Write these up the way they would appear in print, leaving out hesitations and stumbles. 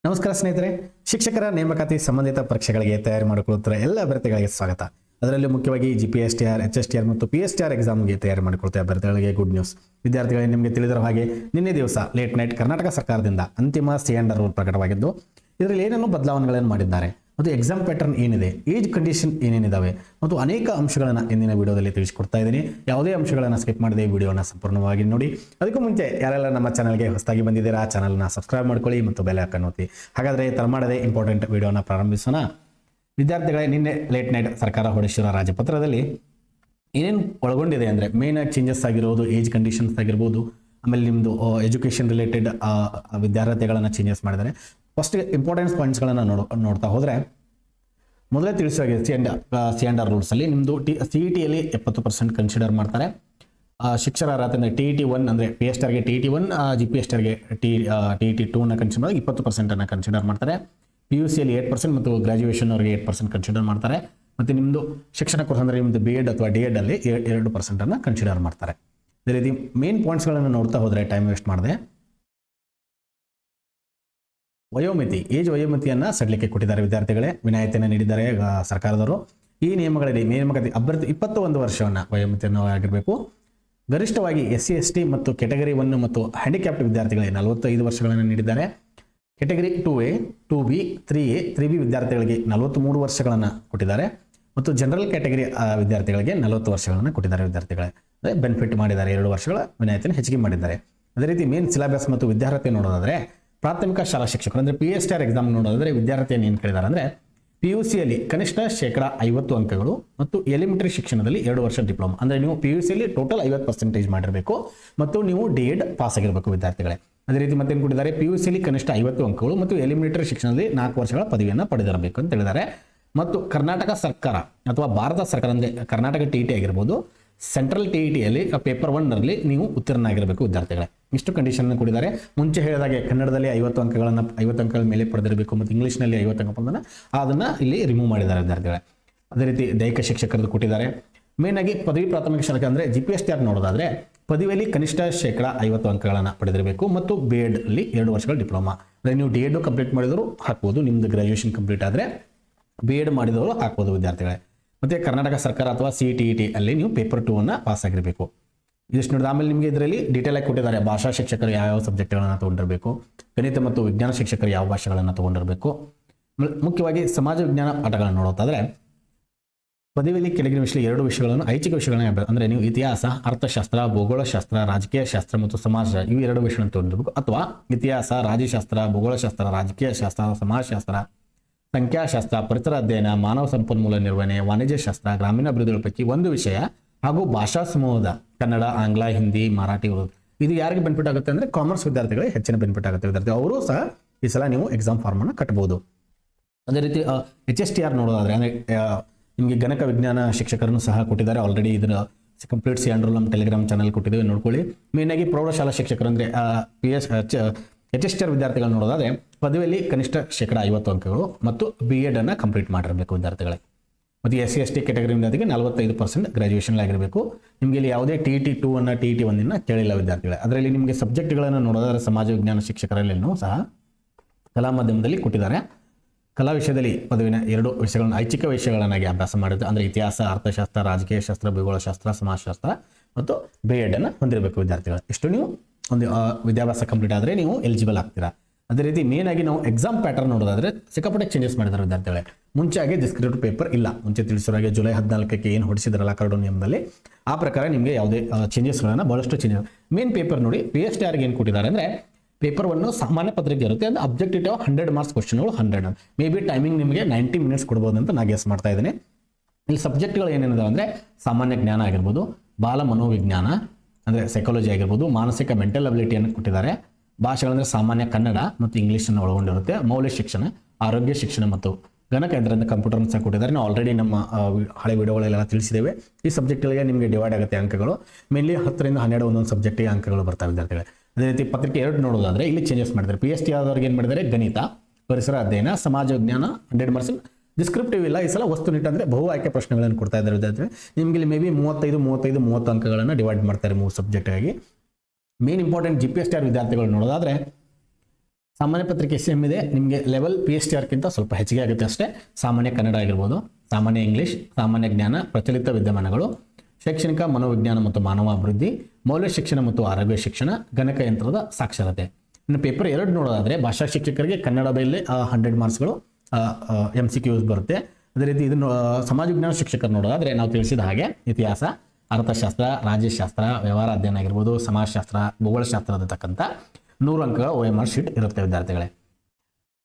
ನಮಸ್ಕಾರ ಸ್ನೇಹಿತರೆ, ಶಿಕ್ಷಕರ ನೇಮಕಾತಿ ಸಂಬಂಧಿತ ಪರೀಕ್ಷೆಗಳಿಗೆ ತಯಾರಿ ಮಾಡಿಕೊಳ್ಳುತ್ತಿರುವ ಎಲ್ಲ ಅಭ್ಯರ್ಥಿಗಳಿಗೆ ಸ್ವಾಗತ. ಅದರಲ್ಲಿ ಮುಖ್ಯವಾಗಿ GPSTR, HSTR ಮತ್ತು PSTR ಎಕ್ಸಾಮ್ಗೆ ತಯಾರಿ ಮಾಡಿಕೊಳ್ಳುತ್ತಿರುವ ಅಭ್ಯರ್ಥಿಗಳಿಗೆ ಗುಡ್ ನ್ಯೂಸ್. ವಿದ್ಯಾರ್ಥಿಗಳಿಗೆ ನಿಮಗೆ ತಿಳಿದಿರುವ ಹಾಗೆ ನಿನ್ನೆ ದಿವಸ ಲೇಟ್ ನೈಟ್ ಕರ್ನಾಟಕ ಸರ್ಕಾರದಿಂದ ಅಂತಿಮ C&R ರೂಲ್ ಪ್ರಕಟವಾಗಿದ್ದು, ಇದರಲ್ಲಿ ಏನೇನು ಬದಲಾವಣೆಗಳನ್ನು ಮಾಡಿದ್ದಾರೆ ಮತ್ತು ಎಕ್ಸಾಮ್ ಪ್ಯಾಟರ್ನ್ ಏನಿದೆ, ಏಜ್ ಕಂಡೀಷನ್ ಏನೇನಿದಾವೆ ಮತ್ತು ಅನೇಕ ಅಂಶಗಳನ್ನು ಇಂದಿನ ವಿಡಿಯೋದಲ್ಲಿ ತಿಳಿಸಿಕೊಡ್ತಾ ಇದ್ದೀನಿ. ಯಾವುದೇ ಅಂಶಗಳನ್ನು ಸ್ಕಿಪ್ ಮಾಡದೆ ವಿಡಿಯೋನ ಸಂಪೂರ್ಣವಾಗಿ ನೋಡಿ. ಅದಕ್ಕೂ ಮುಂಚೆ ಯಾರೆಲ್ಲ ನಮ್ಮ ಚಾನಲ್ಗೆ ಹೊಸದಾಗಿ ಬಂದಿದ್ದೀರಾ ಚಾನಲ್ನ ಸಬ್ಸ್ಕ್ರೈಬ್ ಮಾಡ್ಕೊಳ್ಳಿ ಮತ್ತು ಬೆಲ್ ಐಕಾನ್ ಒತ್ತಿ. ಹಾಗಾದರೆ ತಡ ಮಾಡದೆ ಇಂಪಾರ್ಟೆಂಟ್ ವಿಡಿಯೋನ ಪ್ರಾರಂಭಿಸೋಣ. ವಿದ್ಯಾರ್ಥಿಗಳೇ, ನಿನ್ನೆ ಲೇಟ್ ನೈಟ್ ಸರ್ಕಾರ ಹೊರಡಿಸಿರೋ ರಾಜ್ಯಪತ್ರದಲ್ಲಿ ಏನೇನು ಒಳಗೊಂಡಿದೆ ಅಂದರೆ ಮೇನ್ ಆಗಿ ಚೇಂಜಸ್ ಆಗಿರೋದು ಏಜ್ ಕಂಡೀಷನ್ಸ್ ಆಗಿರ್ಬೋದು, ಆಮೇಲೆ ನಿಮ್ಮದು ಎಜುಕೇಷನ್ ರಿಲೇಟೆಡ್ ವಿದ್ಯಾರ್ಥಿಗಳನ್ನು ಚೇಂಜಸ್ ಮಾಡಿದ್ದಾರೆ. ಫಸ್ಟ್ ಇಂಪಾರ್ಟೆನ್ಸ್ ಪಾಯಿಂಟ್ಸ್ಗಳನ್ನು ನೋಡ್ತಾ ಹೋದರೆ, ಮೊದಲೇ ತಿಳಿಸುವಾಗೆ C&R ರೂಲ್ಸಲ್ಲಿ ನಿಮ್ಮದು CETಯಲ್ಲಿ 70% ಕನ್ಸಿಡರ್ ಮಾಡ್ತಾರೆ. ಶಿಕ್ಷಕರ ಅರ್ಹತೆ ಅಂದರೆ TET 1 ಅಂದರೆ PSTRಗೆ TET 1, GPSTRಗೆ TET 2ನ ಕನ್ಸಿಡರ್ ಮಾಡಿ 20% ಕನ್ಸಿಡರ್ ಮಾಡ್ತಾರೆ. PUCಯಲ್ಲಿ 8% ಮತ್ತು ಗ್ರಾಜ್ಯುಯೇಷನ್ ಅವರಿಗೆ 8% ಕನ್ಸಿಡರ್ ಮಾಡ್ತಾರೆ. ಮತ್ತು ನಿಮ್ಮದು ಶಿಕ್ಷಣ ಕೋರ್ಸ್ ಅಂದರೆ ನಿಮ್ಮದು BEd ಅಥವಾ DEd ಅಲ್ಲಿ 2% ಕನ್ಸಿಡರ್ ಮಾಡ್ತಾರೆ. ಅದೇ ರೀತಿ ಮೇನ್ ಪಾಯಿಂಟ್ಸ್ಗಳನ್ನು ನೋಡ್ತಾ ಹೋದರೆ ಟೈಮ್ ವೇಸ್ಟ್ ಮಾಡಿದೆ. ವಯೋಮಿತಿ, ಏಜ್ ವಯೋಮಿತಿಯನ್ನು ಸಡಲಿಕ್ಕೆ ಕೊಟ್ಟಿದ್ದಾರೆ ವಿದ್ಯಾರ್ಥಿಗಳೇ, ವಿನಾಯಿತಿಯನ್ನು ನೀಡಿದ್ದಾರೆ ಸರ್ಕಾರದವರು. ಈ ನಿಯಮಗಳಲ್ಲಿ ನೇಮಕಾತಿ ಅಭ್ಯರ್ಥಿ 21 ವರ್ಷವನ್ನು ವಯೋಮಿತಿಯನ್ನು ಆಗಿರಬೇಕು. ಗರಿಷ್ಠವಾಗಿ SC ST ಮತ್ತು ಕೆಟಗರಿ 1 ಮತ್ತು ಹ್ಯಾಂಡಿಕ್ಯಾಪ್ಟ್ ವಿದ್ಯಾರ್ಥಿಗಳಿಗೆ 45 ವರ್ಷಗಳನ್ನು ನೀಡಿದ್ದಾರೆ. Category 2A 2B 3A 3B ವಿದ್ಯಾರ್ಥಿಗಳಿಗೆ 43 ವರ್ಷಗಳನ್ನು ಕೊಟ್ಟಿದ್ದಾರೆ. ಮತ್ತು ಜನರಲ್ ಕ್ಯಾಟಗರಿ ವಿದ್ಯಾರ್ಥಿಗಳಿಗೆ 40 ವರ್ಷಗಳನ್ನು ಕೊಟ್ಟಿದ್ದಾರೆ. ವಿದ್ಯಾರ್ಥಿಗಳೇ ಅಂದರೆ ಬೆನಿಫಿಟ್ ಮಾಡಿದ್ದಾರೆ, 2 ವರ್ಷಗಳ ವಿನಾಯಿತಿಯನ್ನು ಹೆಚ್ಚಿಗೆ ಮಾಡಿದ್ದಾರೆ. ಅದೇ ರೀತಿ ಮೇನ್ ಸಿಲೆಬಸ್ ಮತ್ತು ವಿದ್ಯಾರ್ಥಿ ನೋಡೋದಾದರೆ, ಪ್ರಾಥಮಿಕ ಶಾಲಾ ಶಿಕ್ಷಕರು ಅಂದರೆ PSTR ಎಕ್ಸಾಮ್ ನೋಡೋದಾದರೆ ವಿದ್ಯಾರ್ಥಿಯನ್ನು ಏನು ಕೇಳಿದ್ದಾರೆ ಅಂದರೆ PUCಯಲ್ಲಿ ಕನಿಷ್ಠ 50% ಅಂಕಗಳು ಮತ್ತು ಎಲಿಮೆಂಟರಿ ಶಿಕ್ಷಣದಲ್ಲಿ 2 ವರ್ಷ ಡಿಪ್ಲೊಮಾ ಅಂದರೆ ನೀವು PUCಯಲ್ಲಿ ಟೋಟಲ್ 50% ಮಾಡಿರಬೇಕು ಮತ್ತು ನೀವು DEd ಪಾಸ್ ಆಗಿರಬೇಕು ವಿದ್ಯಾರ್ಥಿಗಳೇ. ಅದೇ ರೀತಿ ಮತ್ತೇನು ಕೊಟ್ಟಿದ್ದಾರೆ, PUCಯಲ್ಲಿ ಕನಿಷ್ಠ 50 ಅಂಕಗಳು ಮತ್ತು ಎಲಿಮಿನೇಟರಿ ಶಿಕ್ಷಣದಲ್ಲಿ 4 ವರ್ಷಗಳ ಪದವಿಯನ್ನು ಪಡೆದಿರಬೇಕು ಅಂತ ಹೇಳಿದ್ದಾರೆ. ಮತ್ತು ಕರ್ನಾಟಕ ಸರ್ಕಾರ ಅಥವಾ ಭಾರತ ಸರ್ಕಾರ ಅಂದರೆ ಕರ್ನಾಟಕ TET ಆಗಿರ್ಬೋದು, ಸೆಂಟ್ರಲ್ TETಯಲ್ಲಿ ಪೇಪರ್ 1ರಲ್ಲಿ ನೀವು ಉತ್ತೀರ್ಣ ಆಗಿರಬೇಕು ವಿದ್ಯಾರ್ಥಿಗಳೇ. ಇಷ್ಟು ಕಂಡೀಷನ್ ಕೊಟ್ಟಿದ್ದಾರೆ. ಮುಂಚೆ ಹೇಳಿದಾಗೆ ಕನ್ನಡದಲ್ಲಿ 50 ಅಂಕಗಳ ಮೇಲೆ ಪಡೆದಿರಬೇಕು ಮತ್ತು ಇಂಗ್ಲೀಷ್ನಲ್ಲಿ 50 ಅಂಕ ಪಡೆದನ್ನು ಅದನ್ನು ಇಲ್ಲಿ ರಿಮೂವ್ ಮಾಡಿದ್ದಾರೆ ವಿದ್ಯಾರ್ಥಿಗಳೇ. ಅದೇ ರೀತಿ ದೈಹಿಕ ಶಿಕ್ಷಕರದ್ದು ಕೊಟ್ಟಿದ್ದಾರೆ. ಮೇನಾಗಿ ಪದವಿ ಪ್ರಾಥಮಿಕ ಶಾಲಾ ಅಂದರೆ GPSTR ನೋಡೋದಾದರೆ ಪದವಿಯಲ್ಲಿ ಕನಿಷ್ಠ 50% ಅಂಕಗಳನ್ನು ಪಡೆದಿರಬೇಕು ಮತ್ತು BEd ಅಲ್ಲಿ 2 ವರ್ಷಗಳ ಡಿಪ್ಲೊಮಾ ಅಂದರೆ ನೀವು DEd ಕಂಪ್ಲೀಟ್ ಮಾಡಿದವರು ಹಾಕ್ಬೋದು. ನಿಮ್ಮದು ಗ್ರಾಜ್ಯುಯೇಷನ್ ಕಂಪ್ಲೀಟ್ ಆದರೆ BEd ಮಾಡಿದವರು ಹಾಕ್ಬೋದು ವಿದ್ಯಾರ್ಥಿಗಳೇ. ಮತ್ತು ಕರ್ನಾಟಕ ಸರ್ಕಾರ ಅಥವಾ CTET ಅಲ್ಲಿ ನೀವು ಪೇಪರ್ 2 ಪಾಸ್ ಆಗಿರಬೇಕು. ಇದಿಷ್ಟು ನೋಡಿದ ಆಮೇಲೆ ನಿಮಗೆ ಇದರಲ್ಲಿ ಡೀಟೇಲ್ ಆಗಿ ಕೊಟ್ಟಿದ್ದಾರೆ. ಭಾಷಾ ಶಿಕ್ಷಕರು ಯಾವ ಸಬ್ಜೆಕ್ಟ್ಗಳನ್ನು ತೊಗೊಂಡಿರಬೇಕು, ಗಣಿತ ಮತ್ತು ವಿಜ್ಞಾನ ಶಿಕ್ಷಕರು ಯಾವ ಭಾಷೆಗಳನ್ನು ತೊಗೊಂಡಿರಬೇಕು. ಮುಖ್ಯವಾಗಿ ಸಮಾಜ ವಿಜ್ಞಾನ ಪಾಠಗಳನ್ನು ನೋಡೋದಾದರೆ ಪದವಿಯಲ್ಲಿ ಕೆಳಗಿನ ವಿಷಯ 2 ವಿಷಯಗಳನ್ನು ಐಚ್ಛಿಕ ವಿಷಯಗಳನ್ನು ಅಂದರೆ ನೀವು ಇತಿಹಾಸ, ಅರ್ಥಶಾಸ್ತ್ರ, ಭೂಗೋಳಶಾಸ್ತ್ರ, ರಾಜಕೀಯ ಶಾಸ್ತ್ರ ಮತ್ತು ಸಮಾಜ ಇವು 2 ವಿಷಯಗಳನ್ನು ತೊಗೊಂಡಿರಬೇಕು. ಅಥವಾ ಇತಿಹಾಸ, ರಾಜ್ಯಶಾಸ್ತ್ರ, ಭೂಗೋಳಶಾಸ್ತ್ರ, ರಾಜಕೀಯ ಶಾಸ್ತ್ರ, ಸಮಾಜಶಾಸ್ತ್ರ, ಸಂಖ್ಯಾಶಾಸ್ತ್ರ, ಪರಿಸರ ಅಧ್ಯಯನ, ಮಾನವ ಸಂಪನ್ಮೂಲ ನಿರ್ವಹಣೆ, ವಾಣಿಜ್ಯಶಾಸ್ತ್ರ, ಗ್ರಾಮೀಣಾಭಿವೃದ್ಧಿ ಪೈಕಿ 1 ವಿಷಯ ಹಾಗೂ ಭಾಷಾ ಸಮೂಹದ ಕನ್ನಡ, ಆಂಗ್ಲ, ಹಿಂದಿ, ಮರಾಠಿ, ಉರ್ದು ಇದು ಯಾರಿಗೆ ಬೆನಿಫಿಟ್ ಆಗುತ್ತೆ ಅಂದರೆ ಕಾಮರ್ಸ್ ವಿದ್ಯಾರ್ಥಿಗಳಿಗೆ ಹೆಚ್ಚಿನ ಬೆನಿಫಿಟ್ ಆಗುತ್ತೆ ವಿದ್ಯಾರ್ಥಿ. ಅವರು ಸಹ ಈ ಸಲ ನೀವು ಎಕ್ಸಾಮ್ ಫಾರ್ಮನ್ನು ಕಟ್ಟಬಹುದು. ಅದೇ ರೀತಿ HSTR ನೋಡೋದಾದರೆ ಅಂದರೆ ನಿಮಗೆ ಗಣಕ ವಿಜ್ಞಾನ ಶಿಕ್ಷಕರನ್ನು ಸಹ ಕೊಟ್ಟಿದ್ದಾರೆ. ಆಲ್ರೆಡಿ ಇದರ ಕಂಪ್ಲೀಟ್ C&R ನಮ್ಮ ಟೆಲಿಗ್ರಾಮ್ ಚಾನಲ್ ಕೊಟ್ಟಿದ್ದೇವೆ, ನೋಡ್ಕೊಳ್ಳಿ. ಮೇನಾಗಿ ಪ್ರೌಢಶಾಲಾ ಶಿಕ್ಷಕರು ಅಂದರೆ HSTR ವಿದ್ಯಾರ್ಥಿಗಳು ನೋಡೋದಾದರೆ ಪದವಿಯಲ್ಲಿ ಕನಿಷ್ಠ 50% ಅಂಕಗಳು ಮತ್ತು BEd ಕಂಪ್ಲೀಟ್ ಮಾಡಿರಬೇಕು ವಿದ್ಯಾರ್ಥಿಗಳೇ. ಮತ್ತು SC ST ಕೆಟಗರಿ ವಿದ್ಯಾರ್ಥಿಗೆ 45% ಗ್ರಾಜ್ಯುಯೇಷನ್ ಆಗಿರಬೇಕು. ನಿಮಗೆ ಇಲ್ಲಿ ಯಾವುದೇ TET 2 TET 1 ಕೇಳಿಲ್ಲ ವಿದ್ಯಾರ್ಥಿಗಳೇ. ಅದರಲ್ಲಿ ನಿಮಗೆ ಸಬ್ಜೆಕ್ಟ್ಗಳನ್ನು ನೋಡೋದಾದರೆ ಸಮಾಜ ವಿಜ್ಞಾನ ಶಿಕ್ಷಕರಲ್ಲಿನೂ ಸಹ ಕಲಾ ಮಾಧ್ಯಮದಲ್ಲಿ ಕೊಟ್ಟಿದ್ದಾರೆ. ಕಲಾ ವಿಷಯದಲ್ಲಿ ಪದವಿನ 2 ವಿಷಯಗಳನ್ನು ಐಚ್ಛಿಕ ವಿಷಯಗಳನ್ನಾಗಿ ಅಭ್ಯಾಸ ಮಾಡಿದ್ದು ಅಂದರೆ ಇತಿಹಾಸ, ಅರ್ಥಶಾಸ್ತ್ರ, ರಾಜಕೀಯ ಶಾಸ್ತ್ರ, ಭೂಗೋಳಶಾಸ್ತ್ರ, ಸಮಾಜಶಾಸ್ತ್ರ ಮತ್ತು BEd ಹೊಂದಿರಬೇಕು ವಿದ್ಯಾರ್ಥಿಗಳು. ಇಷ್ಟು ನೀವು ಒಂದು ವಿದ್ಯಾಭ್ಯಾಸ ಕಂಪ್ಲೀಟ್ ಆದರೆ ನೀವು ಎಲಿಜಿಬಲ್ ಆಗ್ತೀರಾ. ಅದೇ ರೀತಿ ಮೇನ್ ಆಗಿ ನಾವು ಎಕ್ಸಾಮ್ ಪ್ಯಾಟರ್ನ್ ನೋಡೋದಾದರೆ ಸಿಕ್ಕಾಪಟ್ಟೆ ಚೇಂಜಸ್ ಮಾಡಿದ್ದಾರೆ ವಿದ್ಯಾರ್ಥಿಗಳೇ. ಮುಂಚೆಗೆ ಡಿಸ್ಕ್ರಿಪ್ಟಿವ್ ಪೇಪರ್ ಇಲ್ಲ. ಮುಂಚೆ ತಿಳಿಸಿರೋಗೆ ಜುಲೈ 14ಕ್ಕೆ ಏನು ಹೊಡಿಸಿದ್ರಲ್ಲ ಕರಡು ನಿಯಮದಲ್ಲಿ, ಆ ಪ್ರಕಾರ ನಿಮಗೆ ಯಾವುದೇ ಚೇಂಜಸ್ಗಳನ್ನು ಬಹಳಷ್ಟು ಚೇಂಜಸ್. ಮೇನ್ ಪೇಪರ್ ನೋಡಿ PSTRಗೆ ಏನು ಕೊಟ್ಟಿದ್ದಾರೆ ಅಂದರೆ ಪೇಪರ್ 1 ಸಾಮಾನ್ಯ ಪತ್ರಿಕೆ ಇರುತ್ತೆ. ಅಂದರೆ ಅಬ್ಜೆಕ್ಟಿವ್ 100 ಮಾರ್ಕ್ಸ್ ಕ್ವಶನ್ಗಳು 100. ಮೇ ಬಿ ಟೈಮಿಂಗ್ ನಿಮಗೆ 90 ಮಿನಿಟ್ಸ್ ಕೊಡ್ಬೋದು ಅಂತ ನಾನು ಗೆಸ್ ಮಾಡ್ತಾ ಇದ್ದೀನಿ. ಇಲ್ಲಿ ಸಬ್ಜೆಕ್ಟ್ಗಳು ಏನೇನಿದಾವೆ ಅಂದರೆ ಸಾಮಾನ್ಯ ಜ್ಞಾನ ಆಗಿರ್ಬೋದು, ಬಾಲ ಮನೋವಿಜ್ಞಾನ ಅಂದರೆ ಸೈಕಾಲಜಿ ಆಗಿರ್ಬೋದು, ಮಾನಸಿಕ ಮೆಂಟಲ್ ಅಬಿಲಿಟಿಯನ್ನು ಕೊಟ್ಟಿದ್ದಾರೆ. ಭಾಷೆಗಳಂದರೆ ಸಾಮಾನ್ಯ ಕನ್ನಡ ಮತ್ತು ಇಂಗ್ಲೀಷನ್ನು ಒಳಗೊಂಡಿರುತ್ತೆ. ಮೌಲ್ಯ ಶಿಕ್ಷಣ, ಆರೋಗ್ಯ ಶಿಕ್ಷಣ ಮತ್ತು ಗಣಕ ಇದರಿಂದ ಕಂಪ್ಯೂಟರ್ ಸಹ ಕೊಟ್ಟಿದ್ದಾರೆ. ನಾವು ಆಲ್ರೆಡಿ ನಮ್ಮ ಹಳೆ ವಿಡಿಯೋಗಳೆಲ್ಲ ತಿಳಿಸಿದ್ದೇವೆ. ಈ ಸಬ್ಜೆಕ್ಟ್ಗಳಿಗೆ ನಿಮಗೆ ಡಿವೈಡ್ ಆಗುತ್ತೆ ಅಂಕಗಳು. ಮೇನ್ಲಿ 10 ರಿಂದ 12 ಒಂದೊಂದು ಸಬ್ಜೆಕ್ಟಿಗೆ ಅಂಕಗಳು ಬರ್ತಾವೆ ವಿದ್ಯಾರ್ಥಿಗಳೇ. ಅದೇ ರೀತಿ ಪತ್ರಿಕೆ 2 ನೋಡೋದಾದರೆ ಇಲ್ಲಿ ಚೇಂಜಸ್ ಮಾಡಿದ್ದಾರೆ. PSTR ಆದವ್ರಿಗೆ ಏನು ಮಾಡಿದ್ದಾರೆ, ಗಣಿತ, ಪರಿಸರ ಅಧ್ಯಯನ, ಸಮಾಜ ವಿಜ್ಞಾನ 100 ಮಾರ್ಕ್ಸ್. ಡಿಸ್ಕ್ರಿಪ್ಟಿವ್ ಇಲ್ಲ, ಈ ಸಲ ವಸ್ತುನಿಷ್ಠ ಅಂದರೆ ಬಹು ಆಯ್ಕೆ ಪ್ರಶ್ನೆಗಳನ್ನು ಕೊಡ್ತಾ ಇದ್ದಾರೆ ವಿದ್ಯಾರ್ಥಿಗಳು. ನಿಮಗೆ ಇಲ್ಲಿ ಮೇ ಬಿ 30 ಅಂಕಗಳನ್ನು ಡಿವೈಡ್ ಮಾಡ್ತಾರೆ 3 ಸಬ್ಜೆಕ್ಟಾಗಿ. ಮೇನ್ ಇಂಪಾರ್ಟೆಂಟ್ GPSTR ವಿದ್ಯಾರ್ಥಿಗಳು ನೋಡೋದಾದರೆ ಸಾಮಾನ್ಯ ಪತ್ರಿಕೆ SCM ಇದೆ, ನಿಮಗೆ ಲೆವೆಲ್ PSTRಕ್ಕಿಂತ ಸ್ವಲ್ಪ ಹೆಚ್ಚಿಗೆ ಆಗುತ್ತೆ ಅಷ್ಟೇ. ಸಾಮಾನ್ಯ ಕನ್ನಡ ಆಗಿರ್ಬೋದು, ಸಾಮಾನ್ಯ ಇಂಗ್ಲಿಷ್, ಸಾಮಾನ್ಯ ಜ್ಞಾನ, ಪ್ರಚಲಿತ ವಿದ್ಯಮಾನಗಳು, ಶೈಕ್ಷಣಿಕ ಮನೋವಿಜ್ಞಾನ ಮತ್ತು ಮಾನವ ಅಭಿವೃದ್ಧಿ, ಮೌಲ್ಯ ಶಿಕ್ಷಣ ಮತ್ತು ಆರೋಗ್ಯ ಶಿಕ್ಷಣ, ಗಣಕಯಂತ್ರದ ಸಾಕ್ಷರತೆ. ಇನ್ನು ಪೇಪರ್ 2 ನೋಡೋದಾದ್ರೆ ಭಾಷಾ ಶಿಕ್ಷಕರಿಗೆ ಕನ್ನಡ ಮೇಲೆ 100 ಮಾರ್ಕ್ಸ್ಗಳು MCQs ಬರುತ್ತೆ. ಅದೇ ರೀತಿ ಇದನ್ನು ಸಮಾಜ ವಿಜ್ಞಾನ ಶಿಕ್ಷಕರು ನೋಡೋದಾದ್ರೆ ನಾವು ತಿಳಿಸಿದ ಹಾಗೆ ಇತಿಹಾಸ, ಅರ್ಥಶಾಸ್ತ್ರ, ರಾಜ್ಯಶಾಸ್ತ್ರ, ವ್ಯವಹಾರ ಅಧ್ಯಯನ ಆಗಿರ್ಬೋದು, ಸಮಾಜಶಾಸ್ತ್ರ, ಭೂಗೋಳಶಾಸ್ತ್ರದತಕ್ಕಂಥ 100 ಅಂಕಗಳ OMR ಶೀಟ್ ಇರುತ್ತೆ ವಿದ್ಯಾರ್ಥಿಗಳೇ.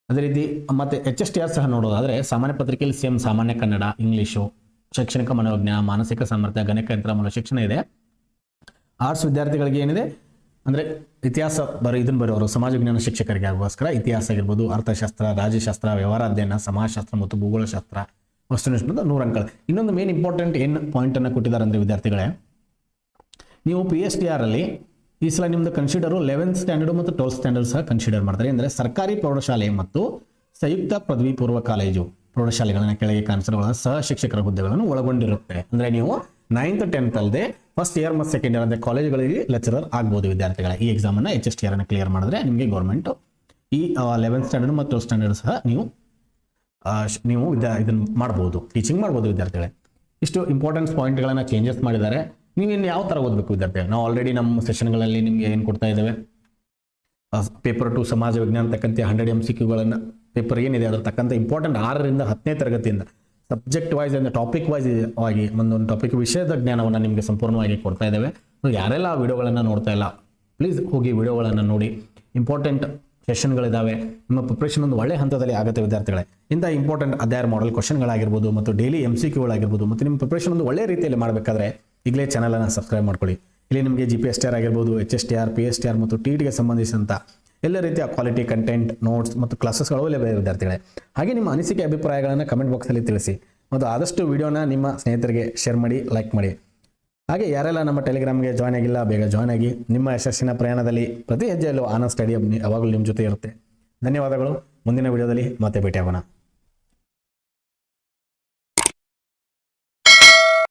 ಅದೇ ರೀತಿ ಮತ್ತೆ HSTR ಸಹ ನೋಡೋದಾದ್ರೆ ಸಾಮಾನ್ಯ ಪತ್ರಿಕೆಯಲ್ಲಿ ಸೇಮ್ ಸಾಮಾನ್ಯ ಕನ್ನಡ, ಇಂಗ್ಲಿಷು, ಶೈಕ್ಷಣಿಕ ಮನೋಜ್ಞಾನ, ಮಾನಸಿಕ ಸಾಮರ್ಥ್ಯ, ಗಣಕಯಂತ್ರ ಮೂಲಕ ಶಿಕ್ಷಣ ಇದೆ. ಆರ್ಟ್ಸ್ ವಿದ್ಯಾರ್ಥಿಗಳಿಗೆ ಏನಿದೆ ಅಂದರೆ ಇತಿಹಾಸ ಇದನ್ನು ಬರೋರು ಸಮಾಜ ವಿಜ್ಞಾನ ಶಿಕ್ಷಕರಿಗೆ ಆಗೋಸ್ಕರ ಇತಿಹಾಸ ಆಗಿರ್ಬೋದು, ಅರ್ಥಶಾಸ್ತ್ರ, ರಾಜ್ಯಶಾಸ್ತ್ರ, ವ್ಯವಹಾರ ಅಧ್ಯಯನ, ಸಮಾಜಶಾಸ್ತ್ರ ಮತ್ತು ಭೂಗೋಳಶಾಸ್ತ್ರ, ವಸ್ತುನಿಷ್ಠ 100 ಅಂಕಗಳು. ಇನ್ನೊಂದು ಮೇನ್ ಇಂಪಾರ್ಟೆಂಟ್ ಏನು ಪಾಯಿಂಟನ್ನು ಕೊಟ್ಟಿದ್ದಾರೆ ಅಂದರೆ ವಿದ್ಯಾರ್ಥಿಗಳೇ, ನೀವು PSTR ಅಲ್ಲಿ ಈ ಸಲ ನಿಮ್ಮದು ಕನ್ಸಿಡರು 11th ಸ್ಟ್ಯಾಂಡರ್ಡ್ ಮತ್ತು 12th ಸ್ಟ್ಯಾಂಡರ್ಡ್ ಸಹ ಕನ್ಸಿಡರ್ ಮಾಡ್ತಾರೆ. ಅಂದರೆ ಸರ್ಕಾರಿ ಪ್ರೌಢಶಾಲೆ ಮತ್ತು ಸಂಯುಕ್ತ ಪದವಿ ಪೂರ್ವ ಕಾಲೇಜು ಪ್ರೌಢಶಾಲೆಗಳನ್ನ ಕೆಳಗೆ ಕಾಣಿಸಿರುವ ಸಹ ಶಿಕ್ಷಕರ ಹುದ್ದೆಗಳನ್ನು ಒಳಗೊಂಡಿರುತ್ತೆ. ಅಂದರೆ ನೀವು 9th 10th ಅಲ್ಲದೆ ಫಸ್ಟ್ ಇಯರ್ ಮತ್ತು ಸೆಕೆಂಡ್ ಇಯರ್ ಅಂದರೆ ಕಾಲೇಜುಗಳಿಗೆ ಲೆಕ್ಚರರ್ ಆಗ್ಬೋದು ವಿದ್ಯಾರ್ಥಿಗಳೇ. ಈ ಎಕ್ಸಾಮನ್ನು HSTR ಅನ್ನು ಕ್ಲಿಯರ್ ಮಾಡಿದ್ರೆ ನಿಮಗೆ ಗೌರ್ಮೆಂಟ್ ಈ 11th ಸ್ಟ್ಯಾಂಡರ್ಡ್ ಮತ್ತು 12th ಸ್ಟ್ಯಾಂಡರ್ಡ್ ಸಹ ನೀವು ಇದನ್ನು ಮಾಡ್ಬೋದು, ಟೀಚಿಂಗ್ ಮಾಡ್ಬೋದು ವಿದ್ಯಾರ್ಥಿಗಳೇ. ಇಷ್ಟು ಇಂಪಾರ್ಟೆಂಟ್ ಪಾಯಿಂಟ್ಗಳನ್ನು ಚೇಂಜಸ್ ಮಾಡಿದ್ದಾರೆ. ನೀವೇನು ಯಾವ ಥರ ಓದಬೇಕು ವಿದ್ಯಾರ್ಥಿಗಳು? ನಾವು ಆಲ್ರೆಡಿ ನಮ್ಮ ಸೆಷನ್ಗಳಲ್ಲಿ ನಿಮಗೆ ಏನು ಕೊಡ್ತಾ ಇದ್ದೇವೆ, ಪೇಪರ್ 2 ಸಮಾಜ ವಿಜ್ಞಾನ ತಕ್ಕಂತೆ 100 MCQಗಳನ್ನು ಪೇಪರ್ ಏನಿದೆ ಅದರ ತಕ್ಕಂಥ ಇಂಪಾರ್ಟೆಂಟ್ 6ರಿಂದ 10ನೇ ತರಗತಿಯಿಂದ ಸಬ್ಜೆಕ್ಟ್ ವೈಸ್ ಅಂದರೆ ಟಾಪಿಕ್ ವೈಸ್ ಆಗಿ ಒಂದೊಂದು ಟಾಪಿಕ್ ವಿಷಯದ ಜ್ಞಾನವನ್ನು ನಿಮಗೆ ಸಂಪೂರ್ಣವಾಗಿ ಕೊಡ್ತಾ ಇದ್ದೇವೆ. ಸೊ ಯಾರೆಲ್ಲ ಆ ವಿಡಿಯೋಗಳನ್ನು ನೋಡ್ತಾ ಇಲ್ಲ ಪ್ಲೀಸ್ ಹೋಗಿ ವಿಡಿಯೋಗಳನ್ನು ನೋಡಿ. ಇಂಪಾರ್ಟೆಂಟ್ ಸೆಷನ್ಗಳಿದ್ದಾವೆ. ನಿಮ್ಮ ಪ್ರಿಪ್ರೇಷನ್ ಒಂದು ಒಳ್ಳೆ ಹಂತದಲ್ಲಿ ಆಗುತ್ತೆ ವಿದ್ಯಾರ್ಥಿಗಳೇ. ಇಂಥ ಇಂಪಾರ್ಟೆಂಟ್ ಅಧ್ಯಾಯ ಮಾಡಲ್ ಕ್ವಶನ್ಗಳಾಗಿರ್ಬೋದು ಮತ್ತು ಡೈಲಿ MCQಗಳಾಗಿರ್ಬೋದು ಮತ್ತು ನಿಮ್ಮ ಪ್ರಿಪ್ರೇಷನ್ ಒಂದು ಒಳ್ಳೆ ರೀತಿಯಲ್ಲಿ ಮಾಡಬೇಕಾದ್ರೆ ಈಗಲೇ ಚಾನಲನ್ನು ಸಬ್ಸ್ಕ್ರೈಬ್ ಮಾಡ್ಕೊಳ್ಳಿ. ಇಲ್ಲಿ ನಿಮಗೆ GPSTR ಆಗಿರ್ಬೋದು, HSTR, PSTR ಮತ್ತು TETಗೆ ಸಂಬಂಧಿಸಿದಂಥ ಎಲ್ಲ ರೀತಿಯ ಕ್ವಾಲಿಟಿ ಕಂಟೆಂಟ್, ನೋಟ್ಸ್ ಮತ್ತು ಕ್ಲಾಸಸ್ಗಳು ಲಭ್ಯ ವಿದ್ಯಾರ್ಥಿಗಳೇ. ಹಾಗೆ ನಿಮ್ಮ ಅನಿಸಿಕೆ ಅಭಿಪ್ರಾಯಗಳನ್ನು ಕಮೆಂಟ್ ಬಾಕ್ಸಲ್ಲಿ ತಿಳಿಸಿ ಮತ್ತು ಆದಷ್ಟು ವಿಡಿಯೋನ ನಿಮ್ಮ ಸ್ನೇಹಿತರಿಗೆ ಶೇರ್ ಮಾಡಿ, ಲೈಕ್ ಮಾಡಿ. ಹಾಗೆ ಯಾರೆಲ್ಲ ನಮ್ಮ ಟೆಲಿಗ್ರಾಮ್ಗೆ ಜಾಯ್ನ್ ಆಗಿಲ್ಲ ಬೇಗ ಜಾಯ್ನ್ ಆಗಿ. ನಿಮ್ಮ ಯಶಸ್ಸಿನ ಪ್ರಯಾಣದಲ್ಲಿ ಪ್ರತಿ ಹೆಜ್ಜೆಯಲ್ಲೂ ಆನಂದ್ ಸ್ಟಡಿ ಯಾವಾಗಲೂ ನಿಮ್ಮ ಜೊತೆ ಇರುತ್ತೆ. ಧನ್ಯವಾದಗಳು. ಮುಂದಿನ ವಿಡಿಯೋದಲ್ಲಿ ಮತ್ತೆ ಭೇಟಿಯಾಗೋಣ.